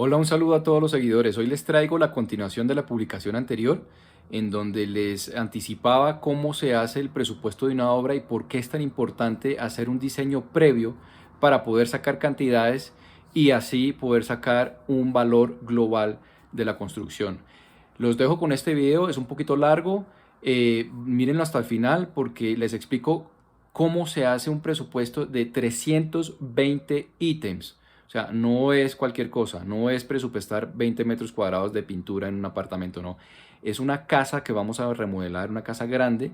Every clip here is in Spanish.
Hola, un saludo a todos los seguidores. Hoy les traigo la continuación de la publicación anterior, en donde les anticipaba cómo se hace el presupuesto de una obra y por qué es tan importante hacer un diseño previo para poder sacar cantidades y así poder sacar un valor global de la construcción. Los dejo con este video, es un poquito largo, mírenlo hasta el final porque les explico cómo se hace un presupuesto de 320 ítems. O sea, no es cualquier cosa, no es presupuestar 20 metros cuadrados de pintura en un apartamento, no. Es una casa que vamos a remodelar, una casa grande,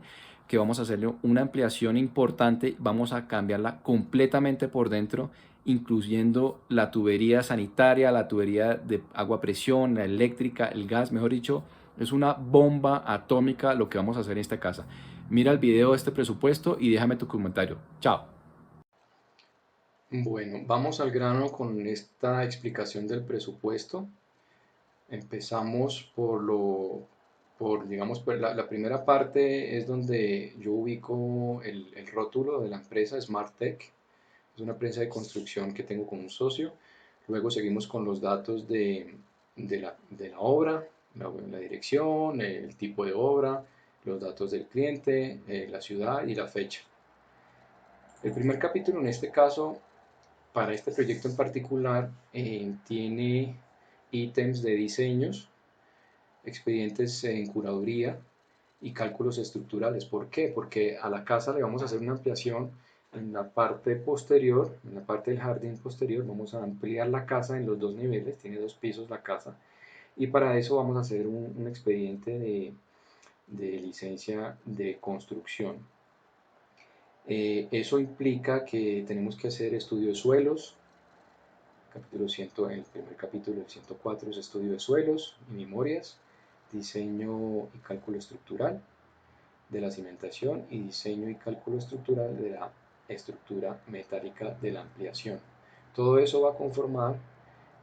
que vamos a hacerle una ampliación importante, vamos a cambiarla completamente por dentro, incluyendo la tubería sanitaria, la tubería de agua a presión, la eléctrica, el gas, mejor dicho, es una bomba atómica lo que vamos a hacer en esta casa. Mira el video de este presupuesto y déjame tu comentario. Chao. Bueno, vamos al grano con esta explicación del presupuesto. Empezamos digamos, pues la primera parte es donde yo ubico el rótulo de la empresa SmartTech. Es una empresa de construcción que tengo con un socio. Luego seguimos con los datos de la obra, la dirección, el tipo de obra, los datos del cliente, la ciudad y la fecha. El primer capítulo en este caso para este proyecto en particular tiene ítems de diseños, expedientes en curaduría y cálculos estructurales. ¿Por qué? Porque a la casa le vamos a hacer una ampliación en la parte posterior, en la parte del jardín posterior, vamos a ampliar la casa en los dos niveles, tiene dos pisos la casa, y para eso vamos a hacer un expediente de licencia de construcción. Eso implica que tenemos que hacer estudio de suelos, capítulo 100, el primer capítulo, el 104 es estudio de suelos y memorias, diseño y cálculo estructural de la cimentación y diseño y cálculo estructural de la estructura metálica de la ampliación. Todo eso va a conformar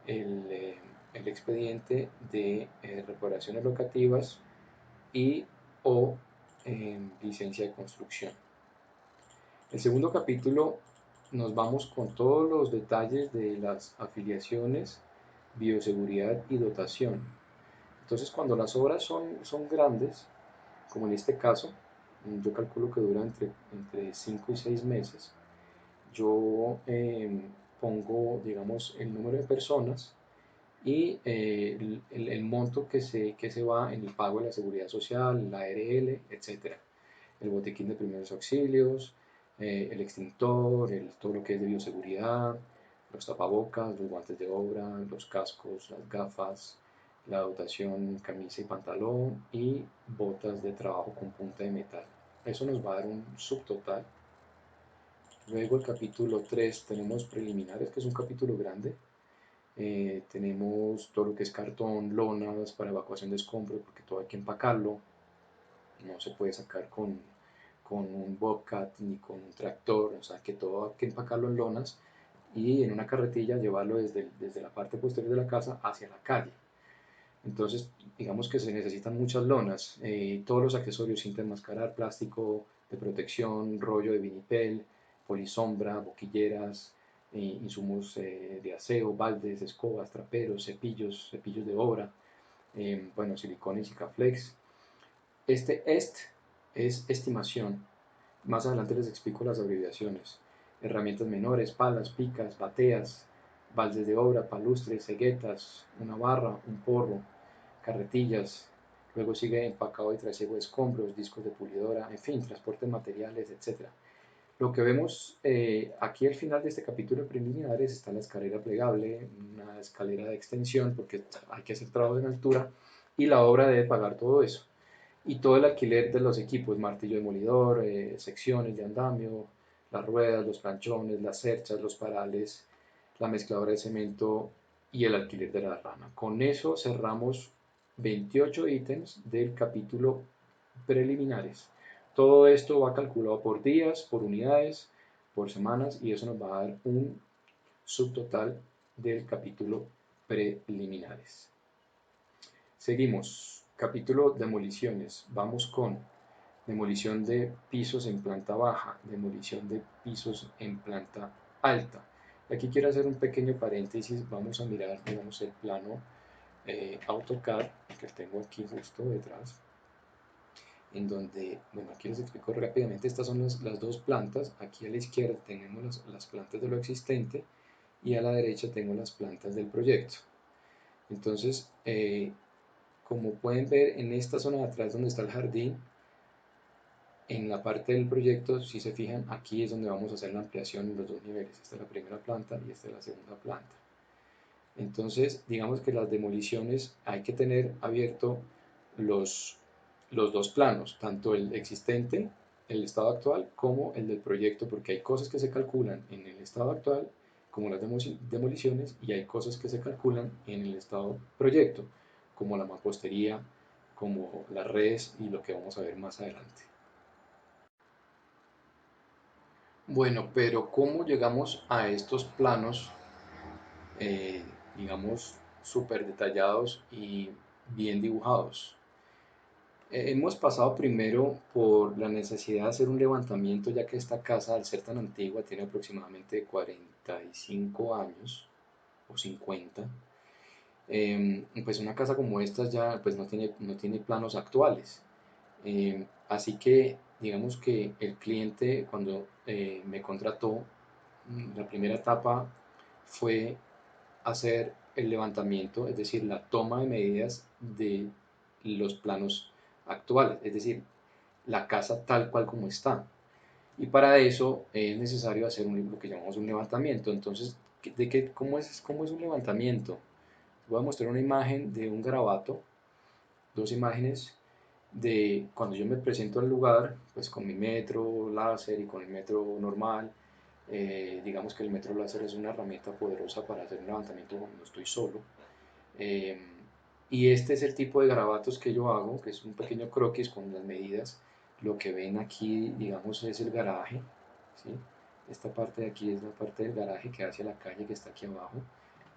el expediente de reparaciones locativas y o licencia de construcción. El segundo capítulo nos vamos con todos los detalles de las afiliaciones, bioseguridad y dotación. Entonces, cuando las obras son grandes, como en este caso, yo calculo que dura entre 5 y 6 meses, yo pongo, digamos, el número de personas y el monto que se va en el pago de la seguridad social, la ARL, etcétera, el botiquín de primeros auxilios, el extintor, todo lo que es de bioseguridad, los tapabocas, los guantes de obra, los cascos, las gafas, la dotación camisa y pantalón y botas de trabajo con punta de metal. Eso nos va a dar un subtotal. Luego el capítulo 3 tenemos preliminares, que es un capítulo grande. Tenemos todo lo que es cartón, lonas para evacuación de escombros, porque todo hay que empacarlo. No se puede sacar con un Bobcat ni con un tractor, o sea que todo hay que empacarlo en lonas y en una carretilla llevarlo desde la parte posterior de la casa hacia la calle. Entonces, digamos que se necesitan muchas lonas, todos los accesorios, cinta de enmascarar, plástico de protección, rollo de vinipel, polisombra, boquilleras, insumos de aseo, baldes, escobas, traperos, cepillos de obra, bueno, silicones y caflex. Est es estimación. Más adelante les explico las abreviaciones. Herramientas menores, palas, picas, bateas, baldes de obra, palustres, ceguetas, una barra, un porro, carretillas. Luego sigue empacado y trasiego de escombros, discos de pulidora, en fin, transporte de materiales, etc. Lo que vemos aquí al final de este capítulo de preliminares está la escalera plegable, una escalera de extensión porque hay que hacer trabajo en altura y la obra debe pagar todo eso y todo el alquiler de los equipos, martillo demolidor, secciones de andamio, las ruedas, los planchones, las cerchas, los parales, la mezcladora de cemento y el alquiler de la rama. Con eso cerramos 28 ítems del capítulo preliminares. Todo esto va calculado por días, por unidades, por semanas y eso nos va a dar un subtotal del capítulo preliminares. Seguimos. Capítulo demoliciones. Vamos con demolición de pisos en planta baja, demolición de pisos en planta alta. Aquí quiero hacer un pequeño paréntesis, vamos a mirar, digamos, el plano AutoCAD que tengo aquí justo detrás, en donde, bueno, aquí les explico rápidamente, estas son las dos plantas, aquí a la izquierda tenemos las plantas de lo existente y a la derecha tengo las plantas del proyecto. Entonces, como pueden ver en esta zona de atrás donde está el jardín, en la parte del proyecto, si se fijan, aquí es donde vamos a hacer la ampliación en los dos niveles. Esta es la primera planta y esta es la segunda planta. Entonces, digamos que las demoliciones hay que tener abierto los, los dos planos, tanto el existente, el estado actual, como el del proyecto, porque hay cosas que se calculan en el estado actual, como las demoliciones, y hay cosas que se calculan en el estado proyecto, como la mampostería, como las redes y lo que vamos a ver más adelante. Bueno, pero ¿cómo llegamos a estos planos, eh, digamos, súper detallados y bien dibujados? Hemos pasado primero por la necesidad de hacer un levantamiento, ya que esta casa, al ser tan antigua, tiene aproximadamente 45 años o 50. Pues una casa como esta ya pues no tiene planos actuales. Así que digamos que el cliente cuando me contrató, la primera etapa fue hacer el levantamiento, es decir, la toma de medidas de los planos actuales, es decir, la casa tal cual como está. Y para eso es necesario hacer lo que llamamos un levantamiento. Entonces, ¿cómo es un levantamiento? Voy a mostrar una imagen de un garabato, dos imágenes de cuando yo me presento al lugar, pues con mi metro láser y con el metro normal. Digamos que el metro láser es una herramienta poderosa para hacer un levantamiento cuando estoy solo. Eh, y este es el tipo de garabatos que yo hago, que es un pequeño croquis con las medidas. Lo que ven aquí, digamos, es el garaje, ¿sí? Esta parte de aquí es la parte del garaje que hacia la calle que está aquí abajo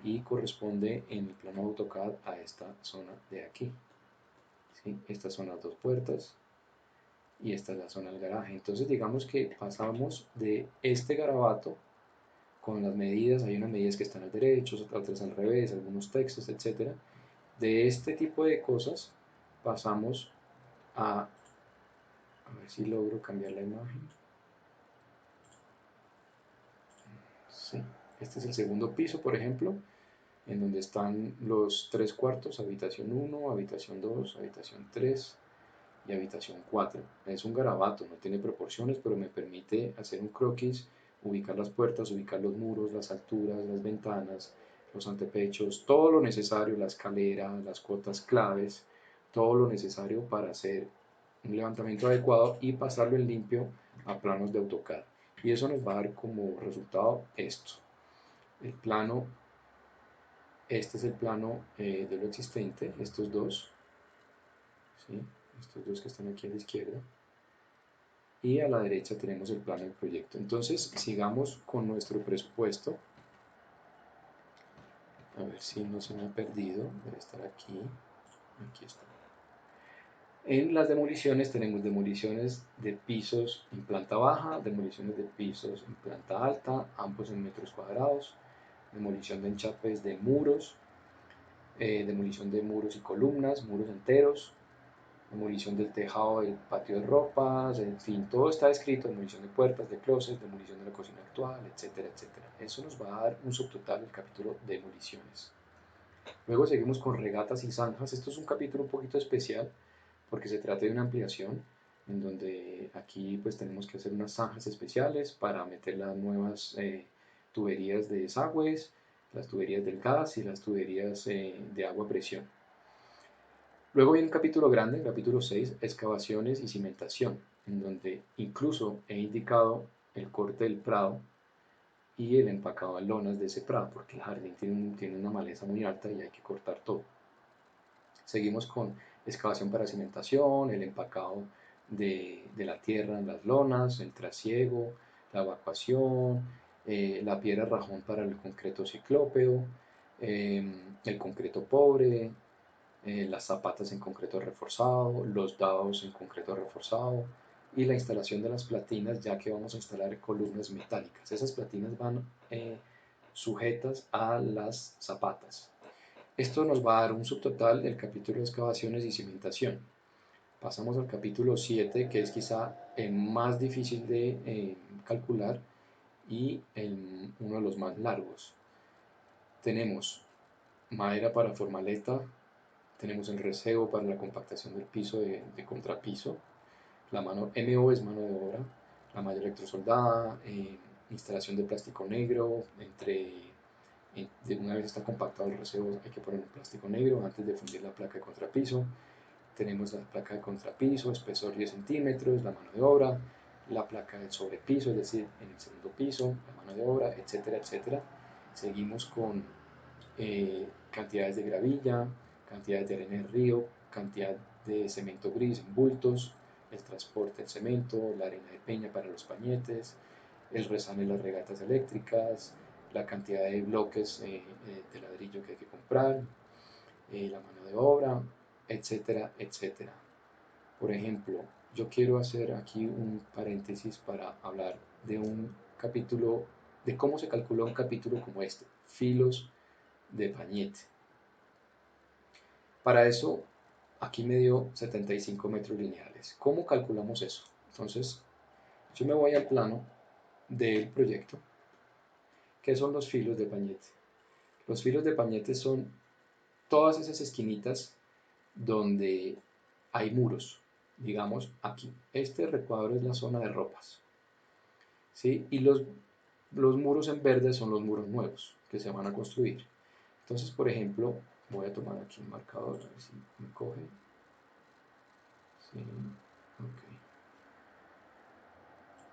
y corresponde en el plano AutoCAD a esta zona de aquí, ¿sí? Estas son las dos puertas y esta es la zona del garaje. Entonces digamos que pasamos de este garabato con las medidas, hay unas medidas que están al derecho, otras al revés, algunos textos, etcétera. De este tipo de cosas pasamos a ver si logro cambiar la imagen. Sí, este es el segundo piso, por ejemplo, en donde están los tres cuartos, habitación 1, habitación 2, habitación 3 y habitación 4. Es un garabato, no tiene proporciones, pero me permite hacer un croquis, ubicar las puertas, ubicar los muros, las alturas, las ventanas, los antepechos, todo lo necesario, la escalera, las cotas claves, todo lo necesario para hacer un levantamiento adecuado y pasarlo en limpio a planos de AutoCAD. Y eso nos va a dar como resultado esto. El plano, este es el plano de lo existente, estos dos, ¿sí? Estos dos que están aquí a la izquierda. Y a la derecha tenemos el plano del proyecto. Entonces, sigamos con nuestro presupuesto. A ver si no se me ha perdido. Debe estar aquí. Aquí está. En las demoliciones tenemos demoliciones de pisos en planta baja, demoliciones de pisos en planta alta, ambos en metros cuadrados, demolición de enchapes de muros, demolición de muros y columnas, muros enteros, demolición del tejado del patio de ropas, en fin, todo está escrito, demolición de puertas, de closets, demolición de la cocina actual, etcétera, etcétera. Eso nos va a dar un subtotal del capítulo demoliciones. Luego seguimos con regatas y zanjas. Esto es un capítulo un poquito especial porque se trata de una ampliación en donde aquí pues tenemos que hacer unas zanjas especiales para meter las nuevas tuberías de desagües, las tuberías del gas y las tuberías de agua a presión. Luego viene un capítulo grande, el capítulo 6, excavaciones y cimentación, en donde incluso he indicado el corte del prado y el empacado de lonas de ese prado, porque el jardín tiene una maleza muy alta y hay que cortar todo. Seguimos con excavación para cimentación, el empacado de la tierra en las lonas, el trasiego, la evacuación, la piedra rajón para el concreto ciclópeo, el concreto pobre, las zapatas en concreto reforzado, los dados en concreto reforzado y la instalación de las platinas, ya que vamos a instalar columnas metálicas. Esas platinas van sujetas a las zapatas. Esto nos va a dar un subtotal del capítulo de excavaciones y cimentación. Pasamos al capítulo 7, que es quizá el más difícil de calcular y uno de los más largos. Tenemos madera para formaleta, tenemos el recebo para la compactación del piso de contrapiso, la mano MO es mano de obra, la malla electrosoldada, instalación de plástico negro, una vez está compactado el recebo hay que poner un plástico negro antes de fundir la placa de contrapiso. Tenemos la placa de contrapiso, espesor 10 centímetros, la mano de obra, la placa del sobrepiso, es decir, en el segundo piso, la mano de obra, etcétera, etcétera. Seguimos con cantidades de gravilla, cantidades de arena de río, cantidad de cemento gris en bultos, el transporte del cemento, la arena de peña para los pañetes, el resane de las regatas eléctricas, la cantidad de bloques de ladrillo que hay que comprar, la mano de obra, etcétera, etcétera. Por ejemplo, yo quiero hacer aquí un paréntesis para hablar de un capítulo, de cómo se calcula un capítulo como este, filos de pañete. Para eso, aquí me dio 75 metros lineales. ¿Cómo calculamos eso? Entonces, yo me voy al plano del proyecto. ¿Qué son los filos de pañete? Los filos de pañete son todas esas esquinitas donde hay muros. Digamos aquí, este recuadro es la zona de ropas. ¿Sí? Y los muros en verde son los muros nuevos que se van a construir. Entonces, por ejemplo, voy a tomar aquí un marcador, a ver si me coge. Sí, ok.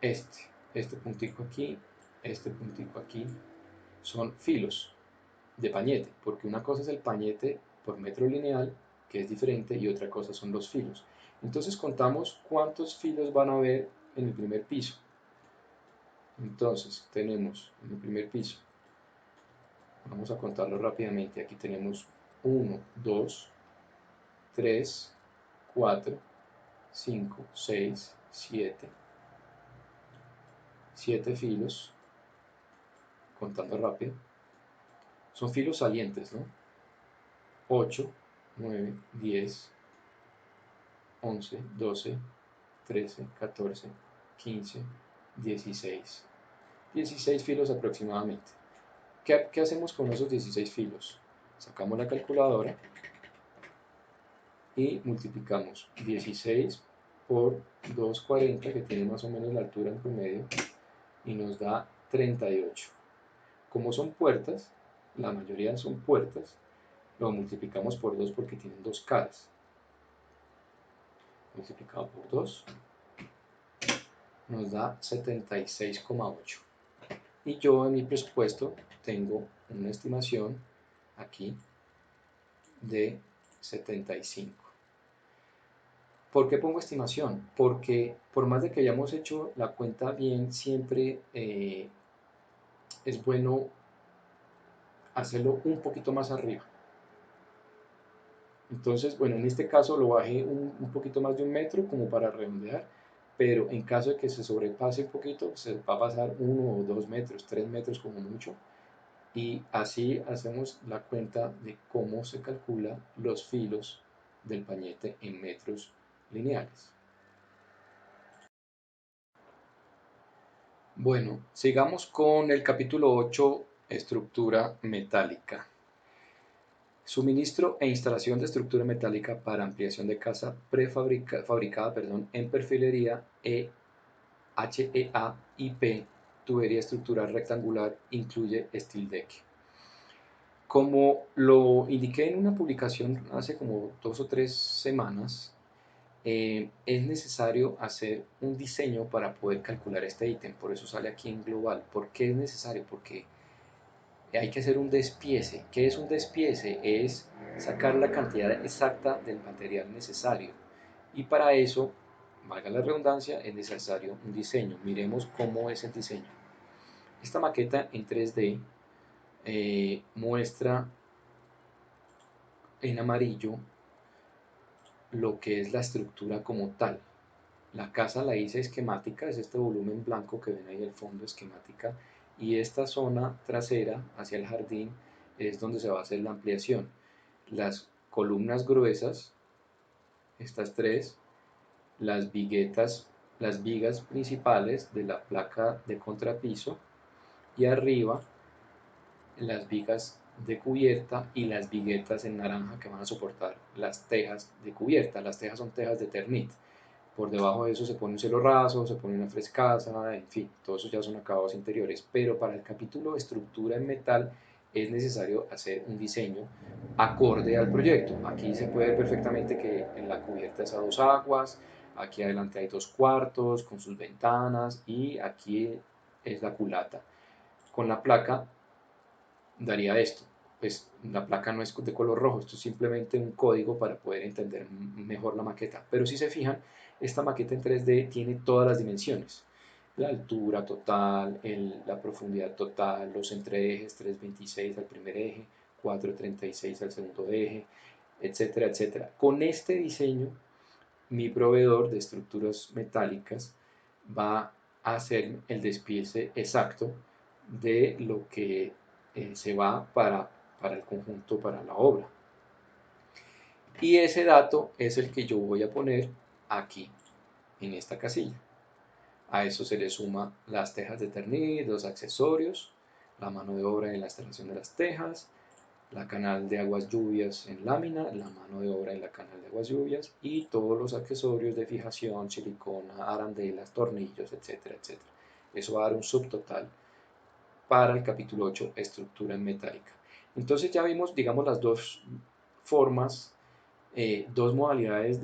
Este puntico aquí, son filos de pañete, porque una cosa es el pañete por metro lineal, que es diferente, y otra cosa son los filos. Entonces contamos cuántos filos van a haber en el primer piso. Entonces tenemos en el primer piso, vamos a contarlo rápidamente, aquí tenemos 1, 2, 3, 4, 5, 6, 7 filos, contando rápido, son filos salientes, ¿no? 8, 9, 10, 11, 12, 13, 14, 15, 16. 16 filos aproximadamente. ¿Qué hacemos con esos 16 filos? Sacamos la calculadora y multiplicamos 16 por 240, que tiene más o menos la altura en promedio, y nos da 38. Como son puertas, la mayoría son puertas, lo multiplicamos por 2 porque tienen dos caras. Multiplicado por 2 nos da 76,8. Y yo en mi presupuesto tengo una estimación aquí de 75. ¿Por qué pongo estimación? Porque por más de que hayamos hecho la cuenta bien, siempre es bueno hacerlo un poquito más arriba. Entonces, bueno, en este caso lo bajé un poquito más de 1 metro como para redondear, pero en caso de que se sobrepase un poquito, se va a pasar 1 o 2 metros, 3 metros como mucho, y así hacemos la cuenta de cómo se calcula los filos del pañete en metros lineales. Bueno, sigamos con el capítulo 8, estructura metálica. Suministro e instalación de estructura metálica para ampliación de casa prefabricada en perfilería HEA-IP, tubería estructural rectangular, incluye steel deck. Como lo indiqué en una publicación hace como 2 o 3 semanas, es necesario hacer un diseño para poder calcular este ítem, por eso sale aquí en global. ¿Por qué es necesario? Porque hay que hacer un despiece. ¿Qué es un despiece? Es sacar la cantidad exacta del material necesario. Y para eso, valga la redundancia, es necesario un diseño. Miremos cómo es el diseño. Esta maqueta en 3D muestra en amarillo lo que es la estructura como tal. La casa la hice esquemática, es este volumen blanco que ven ahí al fondo, esquemática, y esta zona trasera hacia el jardín es donde se va a hacer la ampliación. Las columnas gruesas, estas tres, las viguetas, las vigas principales de la placa de contrapiso y arriba las vigas de cubierta y las viguetas en naranja que van a soportar las tejas de cubierta. Las tejas son tejas de Ternit. Por debajo de eso se pone un cielo raso, se pone una frescasa, en fin, todos esos ya son acabados interiores. Pero para el capítulo de estructura en metal es necesario hacer un diseño acorde al proyecto. Aquí se puede ver perfectamente que en la cubierta es a dos aguas, aquí adelante hay dos cuartos con sus ventanas y aquí es la culata. Con la placa daría esto. Pues la placa no es de color rojo, esto es simplemente un código para poder entender mejor la maqueta. Pero si se fijan, esta maqueta en 3D tiene todas las dimensiones. La altura total, la profundidad total, los entreejes 326 al primer eje, 436 al segundo eje, etcétera, etcétera. Con este diseño, mi proveedor de estructuras metálicas va a hacer el despiece exacto de lo que se va para el conjunto, para la obra. Y ese dato es el que yo voy a poner aquí, en esta casilla. A eso se le suma las tejas de Ternit, los accesorios, la mano de obra en la instalación de las tejas, la canal de aguas lluvias en lámina, la mano de obra en la canal de aguas lluvias y todos los accesorios de fijación, silicona, arandelas, tornillos, etcétera, etcétera. Eso va a dar un subtotal para el capítulo 8, estructura en metálica. Entonces ya vimos, digamos, las dos formas, dos modalidades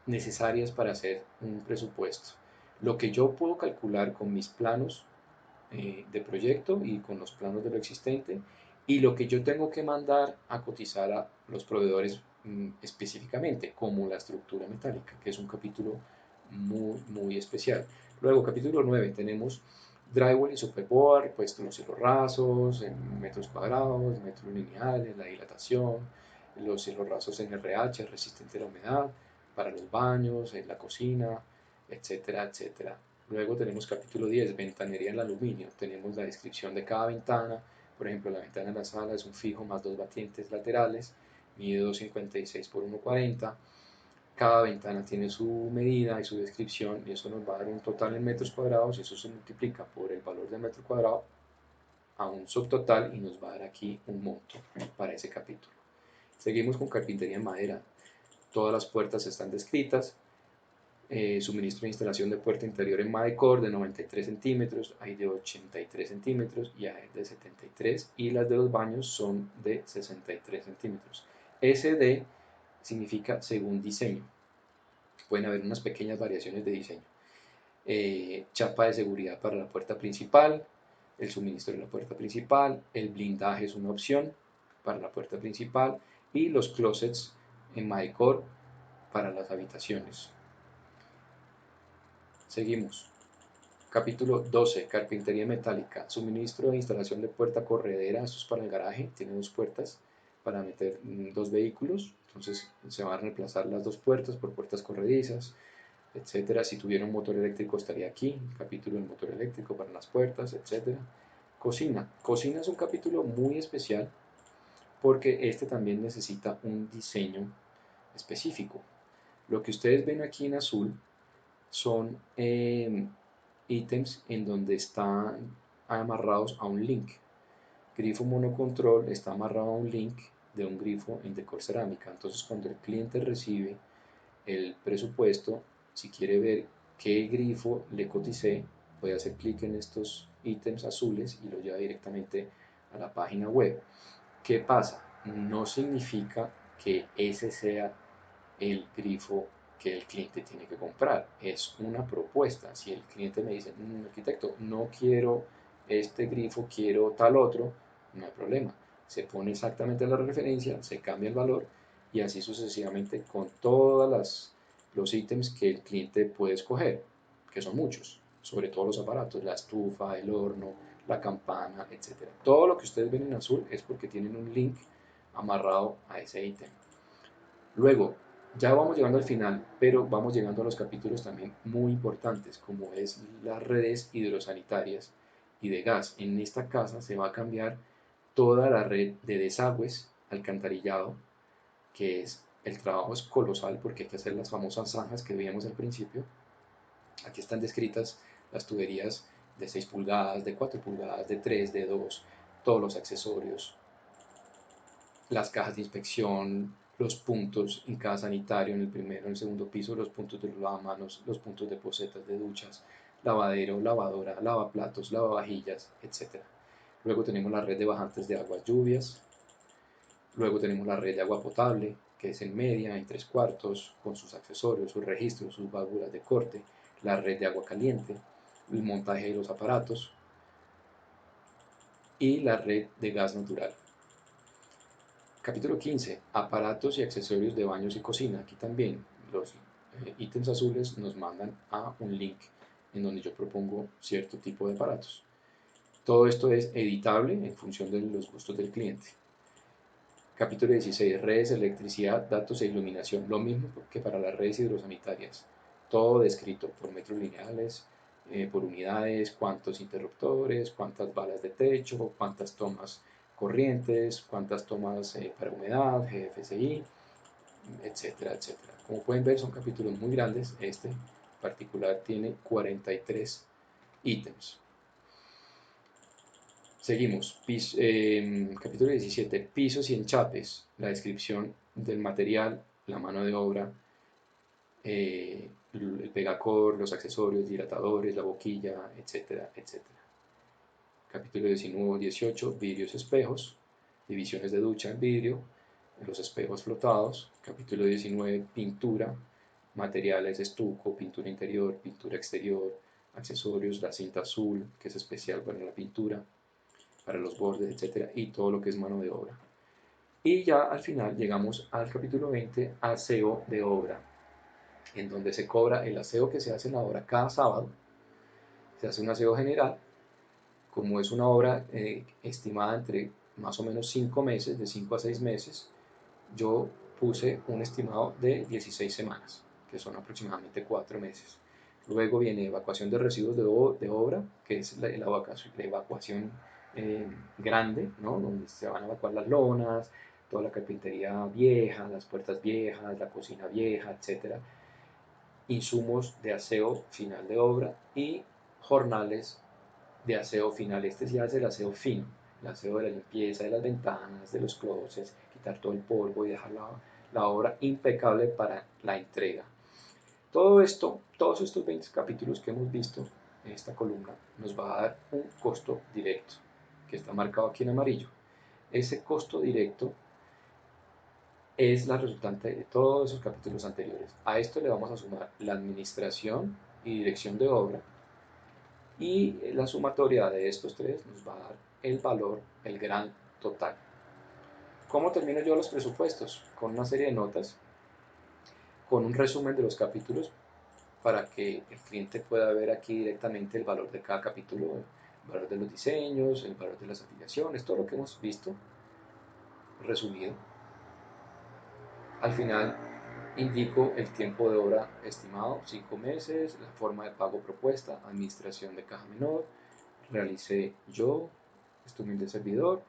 necesarias para hacer un presupuesto. Lo que yo puedo calcular con mis planos de proyecto y con los planos de lo existente y lo que yo tengo que mandar a cotizar a los proveedores específicamente, como la estructura metálica, que es un capítulo muy especial. Luego, capítulo 9, tenemos drywall y superboard, pues los cielos rasos, en metros cuadrados, metros lineales, la dilatación, los cielos rasos en RH, resistente a la humedad, para los baños, en la cocina, etcétera, etcétera. Luego tenemos capítulo 10, ventanería en aluminio. Tenemos la descripción de cada ventana. Por ejemplo, la ventana de la sala es un fijo más dos batientes laterales, mide 2,56 por 1,40. Cada ventana tiene su medida y su descripción y eso nos va a dar un total en metros cuadrados y eso se multiplica por el valor del metro cuadrado a un subtotal y nos va a dar aquí un monto para ese capítulo. Seguimos con carpintería en madera. Todas las puertas están descritas, suministro de instalación de puerta interior en Madecor de 93 centímetros, hay de 83 centímetros y hay de 73 y las de los baños son de 63 centímetros. SD significa según diseño. Pueden haber unas pequeñas variaciones de diseño. Chapa de seguridad para la puerta principal, el suministro de la puerta principal, el blindaje es una opción para la puerta principal y los closets en Madecor para las habitaciones. Seguimos. Capítulo 12. Carpintería metálica. Suministro de instalación de puerta corredera. Esto es para el garaje. Tiene dos puertas para meter dos vehículos. Entonces se van a reemplazar las dos puertas por puertas corredizas, etcétera. Si tuviera un motor eléctrico estaría aquí. Capítulo del motor eléctrico para las puertas, etcétera. Cocina. Cocina es un capítulo muy especial porque este también necesita un diseño específico. Lo que ustedes ven aquí en azul son ítems en donde están amarrados a un link. Grifo monocontrol está amarrado a un link de un grifo en decor cerámica. Entonces, cuando el cliente recibe el presupuesto, si quiere ver qué grifo le coticé, puede hacer clic en estos ítems azules y lo lleva directamente a la página web. ¿Qué pasa? No significa que ese sea el grifo que el cliente tiene que comprar. Es una propuesta. Si el cliente me dice, arquitecto, no quiero este grifo, quiero tal otro, no hay problema. Se pone exactamente la referencia, se cambia el valor y así sucesivamente con todos los ítems que el cliente puede escoger, que son muchos, sobre todo los aparatos, la estufa, el horno, la campana, etc. Todo lo que ustedes ven en azul es porque tienen un link amarrado a ese ítem. Luego, ya vamos llegando al final, pero vamos llegando a los capítulos también muy importantes, como es las redes hidrosanitarias y de gas. En esta casa se va a cambiar toda la red de desagües, alcantarillado, que el trabajo es colosal porque hay que hacer las famosas zanjas que veíamos al principio. Aquí están descritas las tuberías de 6 pulgadas, de 4 pulgadas, de 3, de 2, todos los accesorios, las cajas de inspección, los puntos en cada sanitario, en el primero, en el segundo piso, los puntos de los lavamanos, los puntos de posetas de duchas, lavadero, lavadora, lavaplatos, lavavajillas, etc. Luego tenemos la red de bajantes de aguas lluvias. Luego tenemos la red de agua potable, que es en media, en 3/4, con sus accesorios, sus registros, sus válvulas de corte. La red de agua caliente, el montaje de los aparatos y la red de gas natural. Capítulo 15. Aparatos y accesorios de baños y cocina. Aquí también los ítems azules nos mandan a un link en donde yo propongo cierto tipo de aparatos. Todo esto es editable en función de los gustos del cliente. Capítulo 16. Redes, electricidad, datos e iluminación. Lo mismo que para las redes hidrosanitarias. Todo descrito por metros lineales, por unidades, cuántos interruptores, cuántas balas de techo, cuántas tomas corrientes, cuántas tomas para humedad, GFSI, etcétera, etcétera. Como pueden ver, son capítulos muy grandes. Este en particular tiene 43 ítems. Seguimos. Capítulo 17. Pisos y enchapes. La descripción del material, la mano de obra, el pegacor, los accesorios, dilatadores, la boquilla, etcétera, etcétera. Capítulo 19, 18. Vidrios, espejos. Divisiones de ducha en vidrio. Los espejos flotados. Capítulo 19. Pintura. Materiales, estuco, pintura interior, pintura exterior, accesorios, la cinta azul, que es especial para la pintura, para los bordes, etcétera, y todo lo que es mano de obra. Y ya al final llegamos al capítulo 20, aseo de obra, en donde se cobra el aseo que se hace en la obra cada sábado. Se hace un aseo general, como es una obra estimada entre más o menos 5 meses, de 5 a 6 meses, yo puse un estimado de 16 semanas, que son aproximadamente 4 meses. Luego viene evacuación de residuos de obra, que es la evacuación grande, ¿no? Donde se van a evacuar las lonas, toda la carpintería vieja, las puertas viejas, la cocina vieja, etc. Insumos de aseo final de obra y jornales de aseo final. Este ya es el aseo fino, el aseo de la limpieza de las ventanas, de los closets, quitar todo el polvo y dejar la obra impecable para la entrega. Todo esto, todos estos 20 capítulos que hemos visto en esta columna nos va a dar un costo directo, que está marcado aquí en amarillo. Ese costo directo es la resultante de todos esos capítulos anteriores. A esto le vamos a sumar la administración y dirección de obra, y la sumatoria de estos tres nos va a dar el valor, el gran total. ¿Cómo termino yo los presupuestos? Con una serie de notas, con un resumen de los capítulos para que el cliente pueda ver aquí directamente el valor de cada capítulo, el valor de los diseños, el valor de las afiliaciones, todo lo que hemos visto resumido. Al final indico el tiempo de obra estimado, 5 meses, la forma de pago propuesta, administración de caja menor, realicé yo, este humilde servidor,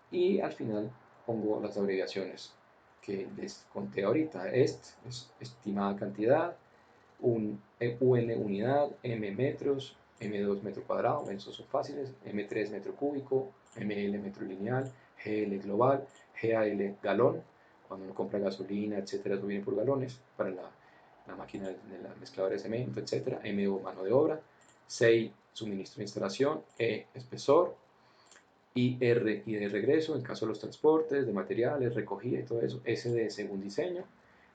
y al final pongo las abreviaciones que les conté ahorita. EST es estimada cantidad, UN unidad, M metros, M2 metro cuadrado, esos son fáciles, M3 metro cúbico, ML metro lineal, GL global, GAL galón, cuando uno compra gasolina, etcétera, eso viene por galones, para la máquina de la mezcladora de cemento, etcétera, MO mano de obra, 6 suministro de instalación, E espesor, y R y de regreso en caso de los transportes, de materiales, recogida y todo eso, SD según diseño,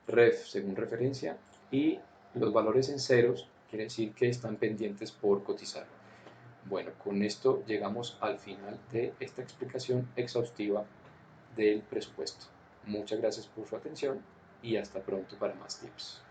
REF según referencia, y los valores en ceros quiere decir que están pendientes por cotizar. Bueno, con esto llegamos al final de esta explicación exhaustiva del presupuesto. Muchas gracias por su atención y hasta pronto para más tips.